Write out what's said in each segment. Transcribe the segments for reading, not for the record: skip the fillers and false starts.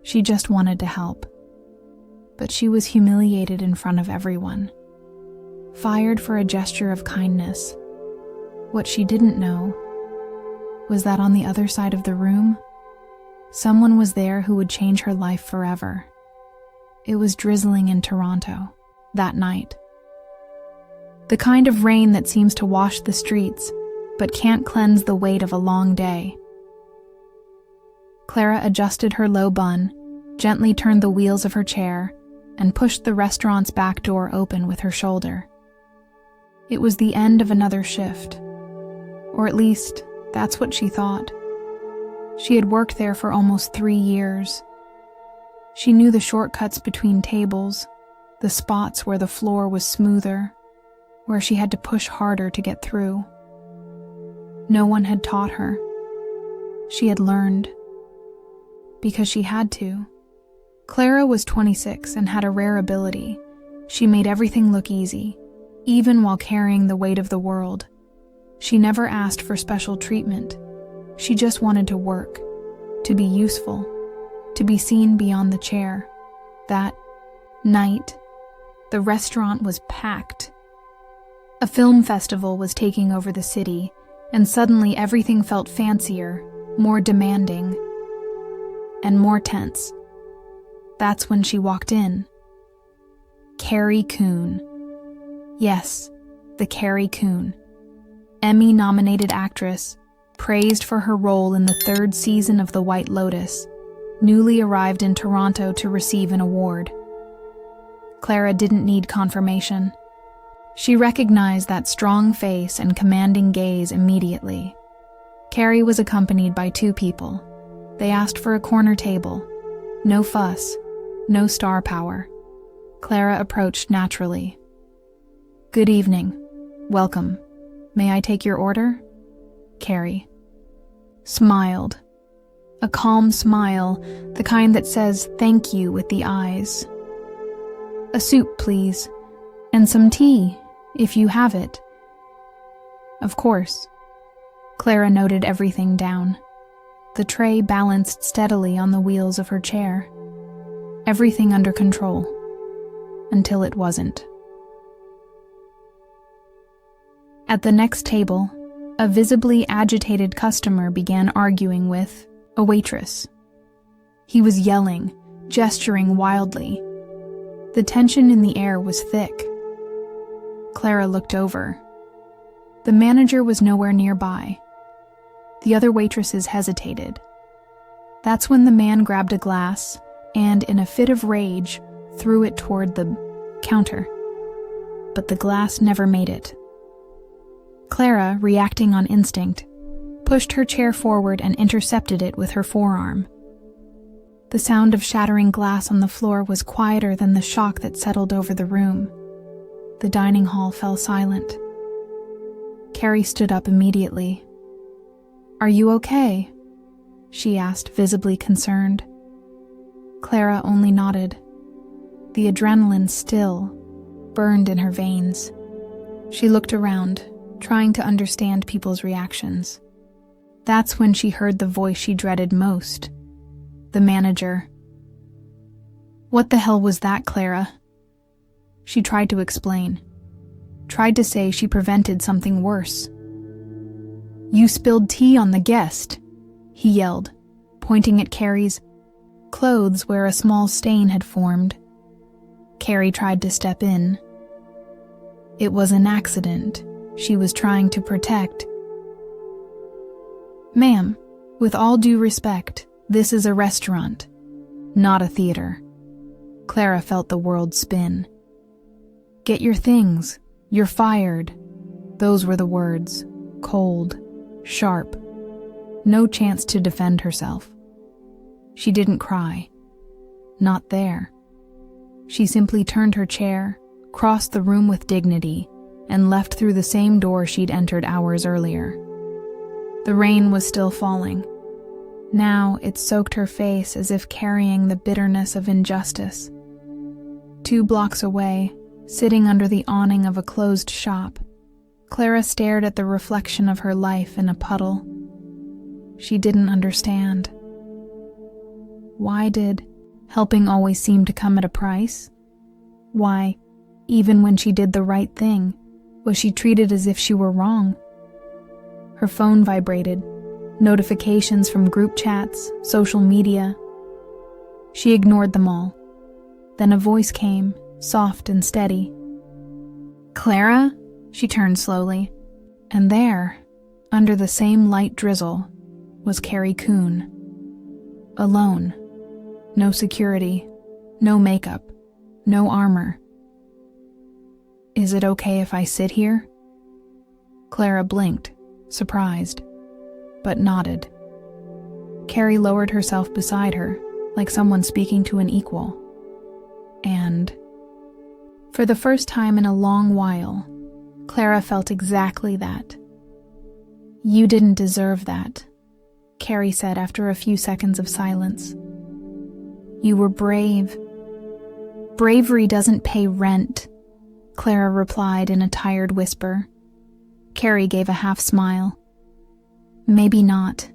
She just wanted to help. But she was humiliated in front of everyone. Fired for a gesture of kindness. What she didn't know was that on the other side of the room, someone was there who would change her life forever. It was drizzling in Toronto that night. The kind of rain that seems to wash the streets, but can't cleanse the weight of a long day. Clara adjusted her low bun, gently turned the wheels of her chair, and pushed the restaurant's back door open with her shoulder. It was the end of another shift. Or at least, that's what she thought. She had worked there for almost 3 years. She knew the shortcuts between tables, the spots where the floor was smoother, where she had to push harder to get through. No one had taught her. She had learned. Because she had to. Clara was 26 and had a rare ability. She made everything look easy, even while carrying the weight of the world. She never asked for special treatment. She just wanted to work, to be useful, to be seen beyond the chair. That night, the restaurant was packed. A film festival was taking over the city, and suddenly everything felt fancier, more demanding, and more tense. That's when she walked in. Carrie Coon. Yes, the Carrie Coon. Emmy-nominated actress, praised for her role in the 3rd season of The White Lotus, newly arrived in Toronto to receive an award. Clara didn't need confirmation. She recognized that strong face and commanding gaze immediately. Carrie was accompanied by 2 people. They asked for a corner table. No fuss, no star power. Clara approached naturally. "Good evening. Welcome. May I take your order?" Carrie smiled. A calm smile, the kind that says thank you with the eyes. "A soup, please. And some tea, if you have it." "Of course." Clara noted everything down. The tray balanced steadily on the wheels of her chair. Everything under control. Until it wasn't. At the next table, a visibly agitated customer began arguing with a waitress. He was yelling, gesturing wildly. The tension in the air was thick. Clara looked over. The manager was nowhere nearby. The other waitresses hesitated. That's when the man grabbed a glass and, in a fit of rage, threw it toward the counter. But the glass never made it. Clara, reacting on instinct, pushed her chair forward and intercepted it with her forearm. The sound of shattering glass on the floor was quieter than the shock that settled over the room. The dining hall fell silent. Carrie stood up immediately. "Are you okay?" she asked, visibly concerned. Clara only nodded. The adrenaline still burned in her veins. She looked around, trying to understand people's reactions. That's when she heard the voice she dreaded most. The manager. "What the hell was that, Clara?" She tried to explain. Tried to say she prevented something worse. "You spilled tea on the guest," he yelled, pointing at Carrie's clothes where a small stain had formed. Carrie tried to step in. It was an accident. She was trying to protect. "Ma'am, with all due respect, this is a restaurant, not a theater." Clara felt the world spin. "Get your things. You're fired." Those were the words. Cold. Sharp. No chance to defend herself. She didn't cry. Not there. She simply turned her chair, crossed the room with dignity, and left through the same door she'd entered hours earlier. The rain was still falling. Now it soaked her face as if carrying the bitterness of injustice. 2 blocks away, sitting under the awning of a closed shop, Clara stared at the reflection of her life in a puddle. She didn't understand. Why did Helping always seemed to come at a price? Why, even when she did the right thing, was she treated as if she were wrong? Her phone vibrated, notifications from group chats, social media. She ignored them all. Then a voice came, soft and steady. "Clara?" She turned slowly, and there, under the same light drizzle, was Carrie Coon. Alone. No security, no makeup, no armor. "Is it okay if I sit here?" Clara blinked, surprised, but nodded. Carrie lowered herself beside her, like someone speaking to an equal. And, for the first time in a long while, Clara felt exactly that. "You didn't deserve that," Carrie said after a few seconds of silence. "You were brave." "Bravery doesn't pay rent," Clara replied in a tired whisper. Carrie gave a half smile. "Maybe not,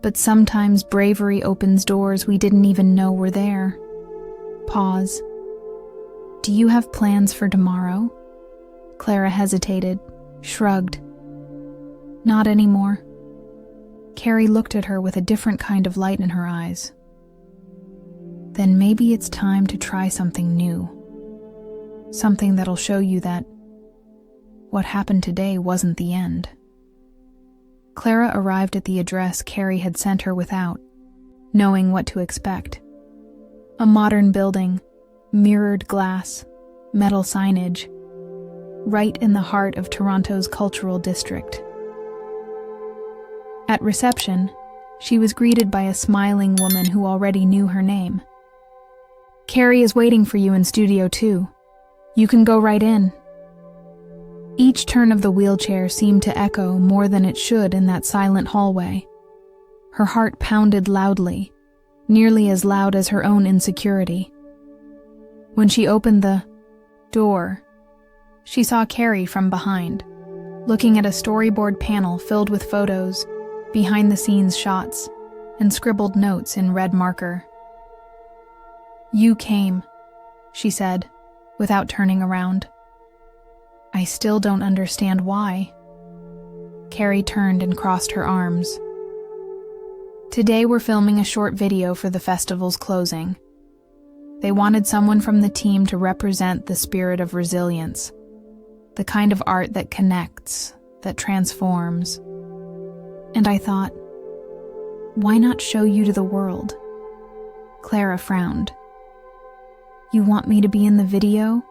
but sometimes bravery opens doors we didn't even know were there." Pause. "Do you have plans for tomorrow?" Clara hesitated, shrugged. "Not anymore." Carrie looked at her with a different kind of light in her eyes. "Then maybe it's time to try something new. Something that'll show you that what happened today wasn't the end." Clara arrived at the address Carrie had sent her without knowing what to expect. A modern building, mirrored glass, metal signage, right in the heart of Toronto's cultural district. At reception, she was greeted by a smiling woman who already knew her name. "Carrie is waiting for you in Studio 2. You can go right in." Each turn of the wheelchair seemed to echo more than it should in that silent hallway. Her heart pounded loudly, nearly as loud as her own insecurity. When she opened the door, she saw Carrie from behind, looking at a storyboard panel filled with photos, behind-the-scenes shots, and scribbled notes in red marker. "You came," she said, without turning around. "I still don't understand why." Carrie turned and crossed her arms. "Today we're filming a short video for the festival's closing. They wanted someone from the team to represent the spirit of resilience, the kind of art that connects, that transforms. And I thought, why not show you to the world?" Clara frowned. "You want me to be in the video?"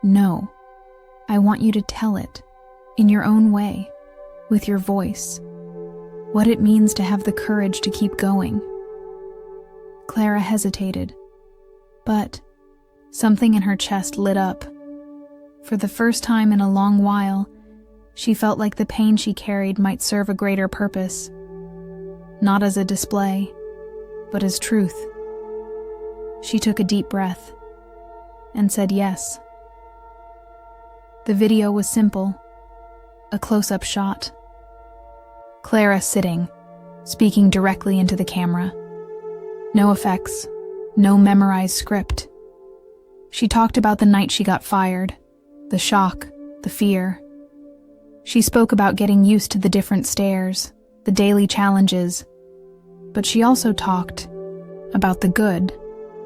"No. I want you to tell it, in your own way, with your voice, what it means to have the courage to keep going." Clara hesitated, but something in her chest lit up. For the first time in a long while, she felt like the pain she carried might serve a greater purpose, not as a display, but as truth. She took a deep breath and said yes. The video was simple, a close-up shot. Clara sitting, speaking directly into the camera. No effects, no memorized script. She talked about the night she got fired, the shock, the fear. She spoke about getting used to the different stares, the daily challenges, but she also talked about the good,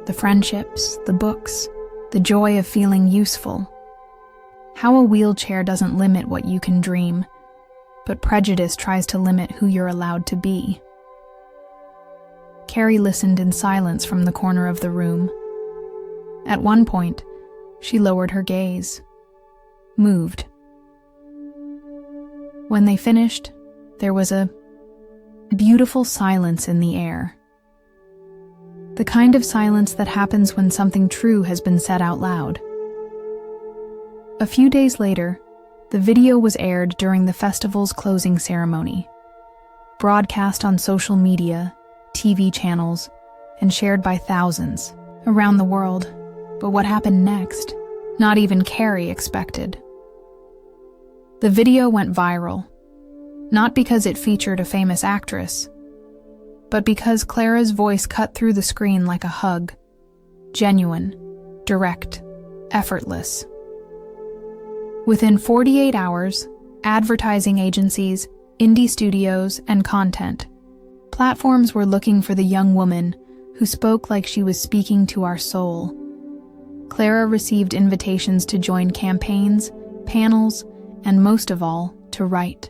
the friendships, the books, the joy of feeling useful. How a wheelchair doesn't limit what you can dream, but prejudice tries to limit who you're allowed to be. Carrie listened in silence from the corner of the room. At one point, she lowered her gaze, moved. When they finished, there was a beautiful silence in the air. The kind of silence that happens when something true has been said out loud. A few days later, the video was aired during the festival's closing ceremony, broadcast on social media, TV channels, and shared by thousands around the world. But what happened next? Not even Carrie expected. The video went viral, not because it featured a famous actress, but because Clara's voice cut through the screen like a hug. Genuine, direct, effortless. Within 48 hours, advertising agencies, indie studios, and content platforms were looking for the young woman who spoke like she was speaking to our soul. Clara received invitations to join campaigns, panels, and most of all, to write.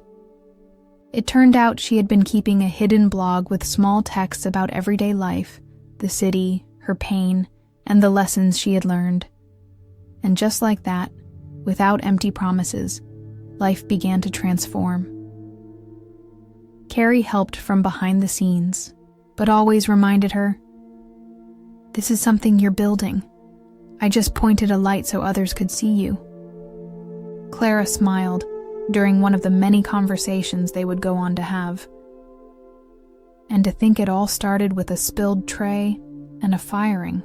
It turned out she had been keeping a hidden blog with small texts about everyday life, the city, her pain, and the lessons she had learned. And just like that, without empty promises, life began to transform. Carrie helped from behind the scenes, but always reminded her, "This is something you're building. I just pointed a light so others could see you." Clara smiled during one of the many conversations they would go on to have. And to think it all started with a spilled tray and a firing.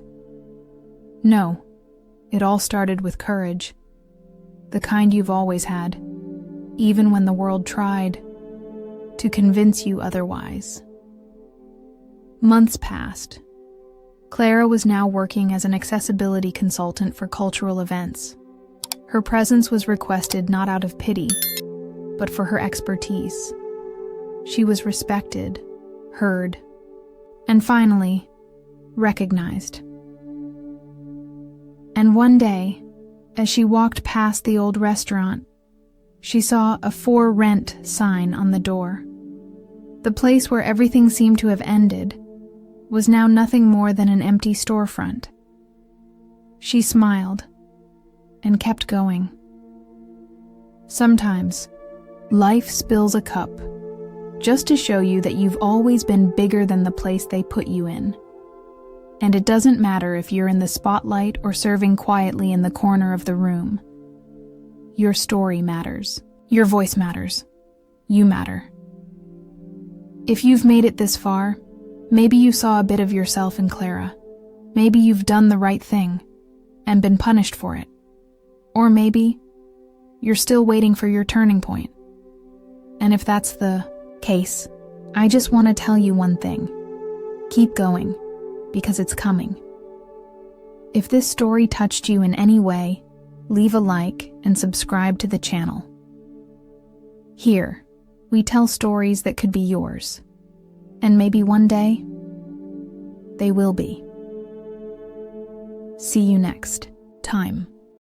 No, it all started with courage. The kind you've always had, even when the world tried to convince you otherwise. Months passed. Clara was now working as an accessibility consultant for cultural events. Her presence was requested not out of pity, but for her expertise. She was respected, heard, and finally, recognized. And one day, as she walked past the old restaurant, she saw a "For Rent" sign on the door. The place where everything seemed to have ended was now nothing more than an empty storefront. She smiled and kept going. Sometimes, life spills a cup just to show you that you've always been bigger than the place they put you in. And it doesn't matter if you're in the spotlight or serving quietly in the corner of the room. Your story matters. Your voice matters. You matter. If you've made it this far, maybe you saw a bit of yourself in Clara. Maybe you've done the right thing and been punished for it. Or maybe you're still waiting for your turning point. And if that's the case, I just want to tell you one thing. Keep going, because it's coming. If this story touched you in any way, leave a like and subscribe to the channel. Here, we tell stories that could be yours. And maybe one day, they will be. See you next time.